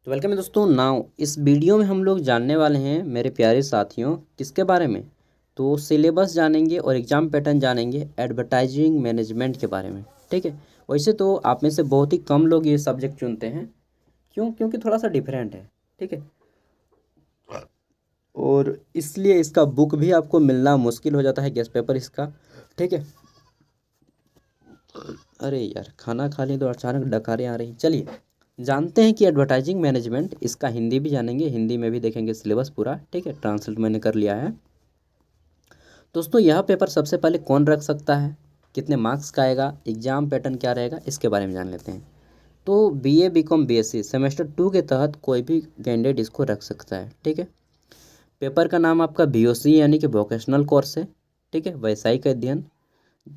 तो वेलकम है दोस्तों। नाउ इस वीडियो में हम लोग जानने वाले हैं मेरे प्यारे साथियों किसके बारे में। तो सिलेबस जानेंगे और एग्ज़ाम पैटर्न जानेंगे एडवर्टाइजिंग मैनेजमेंट के बारे में। ठीक है। वैसे तो आप में से बहुत ही कम लोग ये सब्जेक्ट चुनते हैं। क्यों? क्योंकि थोड़ा सा डिफरेंट है। ठीक है। और इसलिए इसका बुक भी आपको मिलना मुश्किल हो जाता है, गेस्ट पेपर इसका। ठीक है। अरे यार, खाना खा लें तो अचानक डकारें आ रही। चलिए जानते हैं कि एडवर्टाइजिंग मैनेजमेंट, इसका हिंदी भी जानेंगे, हिंदी में भी देखेंगे सिलेबस पूरा। ठीक है, ट्रांसलेट मैंने कर लिया है। दोस्तों यह पेपर सबसे पहले कौन रख सकता है, कितने मार्क्स का आएगा, एग्जाम पैटर्न क्या रहेगा, इसके बारे में जान लेते हैं। तो बीए बीकॉम बीएससी सेमेस्टर 2 के तहत कोई भी कैंडिडेट इसको रख सकता है। ठीक है। पेपर का नाम आपका बीओसी यानी कि वोकेशनल कोर्स है। ठीक है, वैसायिक अध्ययन,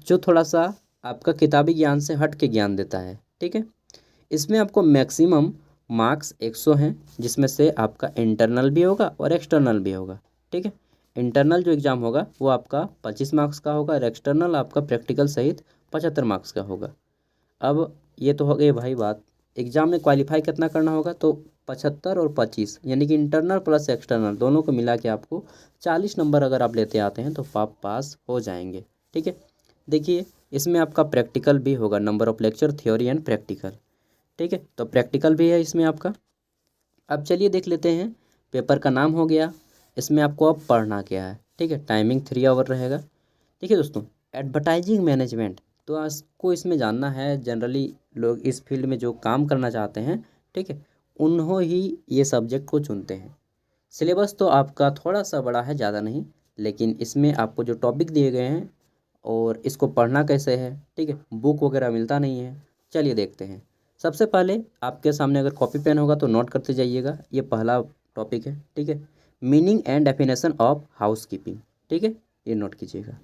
जो थोड़ा सा आपका किताबी ज्ञान से हट के ज्ञान देता है। ठीक है। इसमें आपको मैक्सिमम मार्क्स 100 हैं, जिसमें से आपका इंटरनल भी होगा और एक्सटर्नल भी होगा। ठीक है। इंटरनल जो एग्ज़ाम होगा वो आपका 25 मार्क्स का होगा और एक्सटर्नल आपका प्रैक्टिकल सहित 75 मार्क्स का होगा। अब ये तो हो गई भाई बात, एग्ज़ाम में क्वालिफाई कितना करना होगा। तो 75 और 25 यानी कि इंटरनल प्लस एक्सटर्नल दोनों को मिला के आपको 40 नंबर अगर आप लेते आते हैं तो आप पास हो जाएंगे। ठीक है। देखिए इसमें आपका प्रैक्टिकल भी होगा, number of lecture, theory and practical. ठीक है, तो प्रैक्टिकल भी है इसमें आपका। अब चलिए देख लेते हैं। पेपर का नाम हो गया, इसमें आपको अब पढ़ना क्या है। ठीक है, टाइमिंग 3 आवर रहेगा। देखिए दोस्तों, एडवर्टाइजिंग मैनेजमेंट तो आपको इसमें जानना है। जनरली लोग इस फील्ड में जो काम करना चाहते हैं, ठीक है, उन्हों ही ये सब्जेक्ट को चुनते हैं। सिलेबस तो आपका थोड़ा सा बड़ा है, ज़्यादा नहीं, लेकिन इसमें आपको जो टॉपिक दिए गए हैं और इसको पढ़ना कैसे है, ठीक है, बुक वगैरह मिलता नहीं है। चलिए देखते हैं। सबसे पहले आपके सामने अगर कॉपी पेन होगा तो नोट करते जाइएगा। ये पहला टॉपिक है। ठीक है, meaning and definition of house keeping. ठीक है, ये नोट कीजिएगा।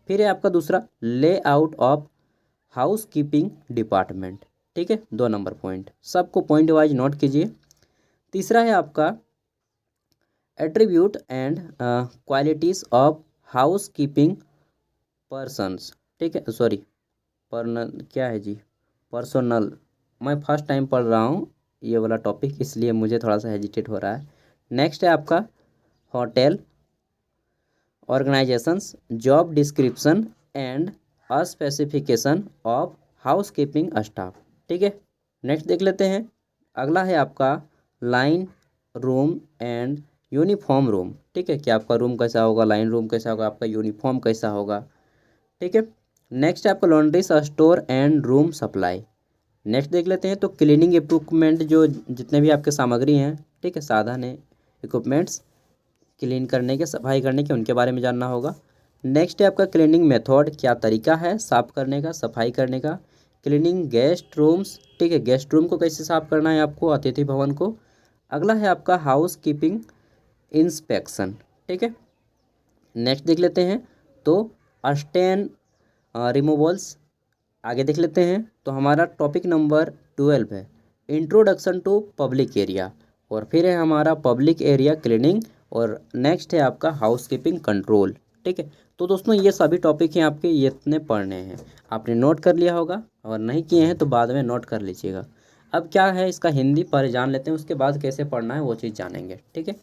फिर है आपका दूसरा, layout of house keeping department. ठीक है, 2 नंबर पॉइंट, सबको पॉइंट वाइज नोट कीजिए। तीसरा है आपका attribute and qualities of house keeping persons. ठीक है, सॉरी, पर्नल क्या है जी, पर्सनल। मैं फर्स्ट टाइम पढ़ रहा हूँ ये वाला टॉपिक, इसलिए मुझे थोड़ा सा हेजिटेट हो रहा है। नेक्स्ट है आपका hotel organisations, job description and specification of house keeping staff. ठीक है, नेक्स्ट देख लेते हैं। अगला है आपका line room and uniform room. ठीक है, कि आपका रूम कैसा होगा, लाइन रूम कैसा होगा, आपका यूनिफॉर्म कैसा होगा। ठीक है। नेक्स्ट है आपका laundry store and room supply. Next देख लेते हैं। तो क्लीनिंग इक्विपमेंट, जो जितने भी आपके सामग्री हैं, ठीक है, साधन है, इक्विपमेंट्स क्लीन करने के, सफाई करने के, उनके बारे में जानना होगा। नेक्स्ट है आपका क्लीनिंग मेथड, क्या तरीका है साफ़ करने का, सफाई करने का। क्लीनिंग गेस्ट रूम्स, ठीक है, गेस्ट रूम को कैसे साफ़ करना है आपको, अतिथि भवन को। अगला है आपका हाउस कीपिंग इंस्पेक्शन। ठीक है। नेक्स्ट देख लेते हैं। तो स्टेन रिमूवल्स। आगे देख लेते हैं। तो हमारा टॉपिक नंबर 12 है, इंट्रोडक्शन टू पब्लिक एरिया। और फिर है हमारा पब्लिक एरिया क्लीनिंग। और नेक्स्ट है आपका हाउस कीपिंग कंट्रोल। ठीक है। तो दोस्तों ये सभी टॉपिक हैं आपके, ये इतने पढ़ने हैं। आपने नोट कर लिया होगा, और नहीं किए हैं तो बाद में नोट कर लीजिएगा। अब क्या है इसका हिंदी पहले जान लेते हैं, उसके बाद कैसे पढ़ना है वो चीज़ जानेंगे। ठीक है।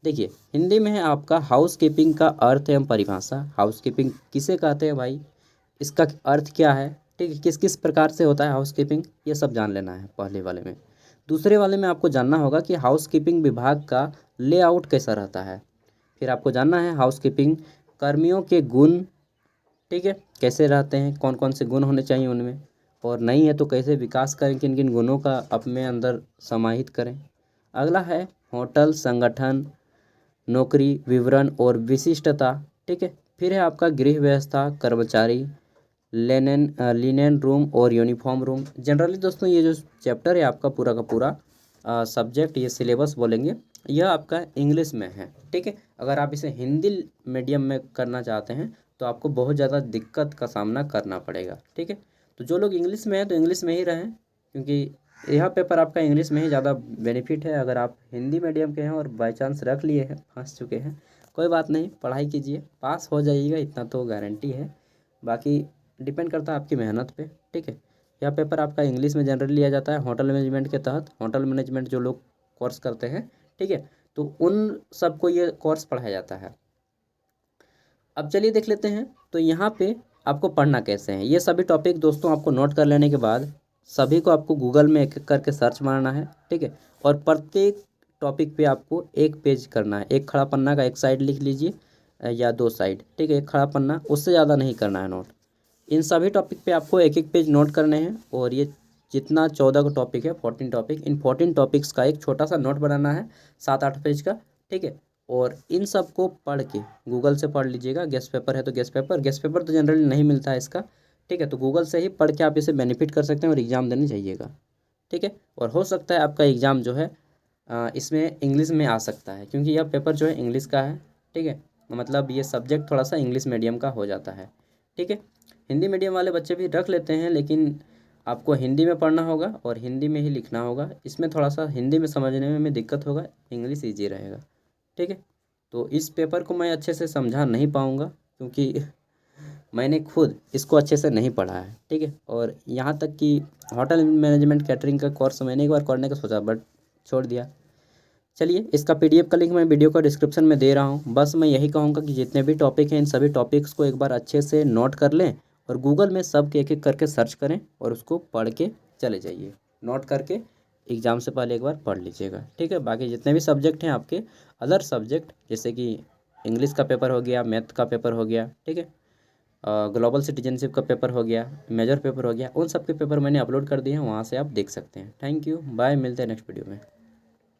देखिए हिंदी में है आपका हाउस कीपिंग का अर्थ एवं परिभाषा। हाउस कीपिंग किसे कहते हैं भाई, इसका अर्थ क्या है, ठीक है, किस किस प्रकार से होता है हाउस कीपिंग, ये सब जान लेना है पहले वाले में। दूसरे वाले में आपको जानना होगा कि हाउस कीपिंग विभाग का लेआउट कैसा रहता है। फिर आपको जानना है हाउस कीपिंग कर्मियों के गुण, ठीक है, कैसे रहते हैं, कौन कौन से गुण होने चाहिए उनमें, और नहीं है तो कैसे विकास करें, किन किन गुणों का अपने अंदर समाहित करें। अगला है होटल संगठन, नौकरी विवरण और विशिष्टता। ठीक है। फिर है आपका गृह व्यवस्था, कर्मचारी, लिनेन रूम और यूनिफॉर्म रूम। जनरली दोस्तों ये जो चैप्टर है आपका पूरा का पूरा सब्जेक्ट, ये सिलेबस बोलेंगे, यह आपका इंग्लिश में है। ठीक है। अगर आप इसे हिंदी मीडियम में करना चाहते हैं तो आपको बहुत ज़्यादा दिक्कत का सामना करना पड़ेगा। ठीक है। तो जो लोग इंग्लिश में हैं तो इंग्लिश में ही रहें, क्योंकि यह पेपर आपका इंग्लिश में ही ज़्यादा बेनिफिट है। अगर आप हिंदी मीडियम के हैं और बाई चांस रख लिए हैं, फंस चुके हैं, कोई बात नहीं, पढ़ाई कीजिए, पास हो जाइएगा, इतना तो गारंटी है। बाकी डिपेंड करता है आपकी मेहनत पे। ठीक है। यह पेपर आपका इंग्लिश में जनरली लिया जाता है होटल मैनेजमेंट के तहत। होटल मैनेजमेंट जो लोग कोर्स करते हैं, ठीक है। तो उन सबको ये कोर्स पढ़ाया जाता है। अब चलिए देख लेते हैं, तो यहाँ पे आपको पढ़ना कैसे है। ये सभी टॉपिक दोस्तों आपको नोट कर लेने के बाद सभी को आपको गूगल में एक एक करके सर्च मारना है, ठीक है। और प्रत्येक टॉपिक पे आपको एक पेज करना है, एक खड़ा पन्ना का एक साइड लिख लीजिए या 2 साइड, ठीक है, एक खड़ा पन्ना, उससे ज़्यादा नहीं करना है नोट। इन सभी टॉपिक पे आपको एक एक पेज नोट करने हैं। और ये जितना 14 का टॉपिक है, 14 टॉपिक, इन 14 टॉपिक्स का एक छोटा सा नोट बनाना है 7-8 पेज का, ठीक है। और इन सब को पढ़ के गूगल से पढ़ लीजिएगा। गेस्ट पेपर है तो गेस्ट पेपर तो जनरली नहीं मिलता है इसका, ठीक है। तो गूगल से ही पढ़ के आप इसे बेनिफिट कर सकते हैं और एग्ज़ाम देने जाइएगा, ठीक है। और हो सकता है आपका एग्ज़ाम जो है इसमें इंग्लिश में आ सकता है, क्योंकि यह पेपर जो है इंग्लिश का है, ठीक है। मतलब ये सब्जेक्ट थोड़ा सा इंग्लिश मीडियम का हो जाता है, ठीक है। हिंदी मीडियम वाले बच्चे भी रख लेते हैं, लेकिन आपको हिंदी में पढ़ना होगा और हिंदी में ही लिखना होगा। इसमें थोड़ा सा हिंदी में समझने में दिक्कत होगा, इंग्लिश ईजी रहेगा, ठीक है। तो इस पेपर को मैं अच्छे से समझा नहीं पाऊँगा, क्योंकि मैंने खुद इसको अच्छे से नहीं पढ़ा है, ठीक है। और यहाँ तक कि होटल मैनेजमेंट कैटरिंग का कोर्स मैंने एक बार करने का सोचा, बट छोड़ दिया। चलिए, इसका पीडीएफ का लिंक मैं वीडियो का डिस्क्रिप्शन में दे रहा हूँ। बस मैं यही कहूँगा कि जितने भी टॉपिक हैं इन सभी टॉपिक्स को एक बार अच्छे से नोट कर लें और गूगल में सब के एक करके सर्च करें और उसको पढ़ के चले जाइए। नोट करके एग्ज़ाम से पहले एक बार पढ़ लीजिएगा, ठीक है। बाकी जितने भी सब्जेक्ट हैं आपके, अदर सब्जेक्ट जैसे कि इंग्लिश का पेपर हो गया, मैथ का पेपर हो गया, ठीक है, ग्लोबल सिटीजनशिप का पेपर हो गया, मेजर पेपर हो गया, उन सब के पेपर मैंने अपलोड कर दिए हैं, वहाँ से आप देख सकते हैं। थैंक यू, बाय, मिलते हैं नेक्स्ट वीडियो में।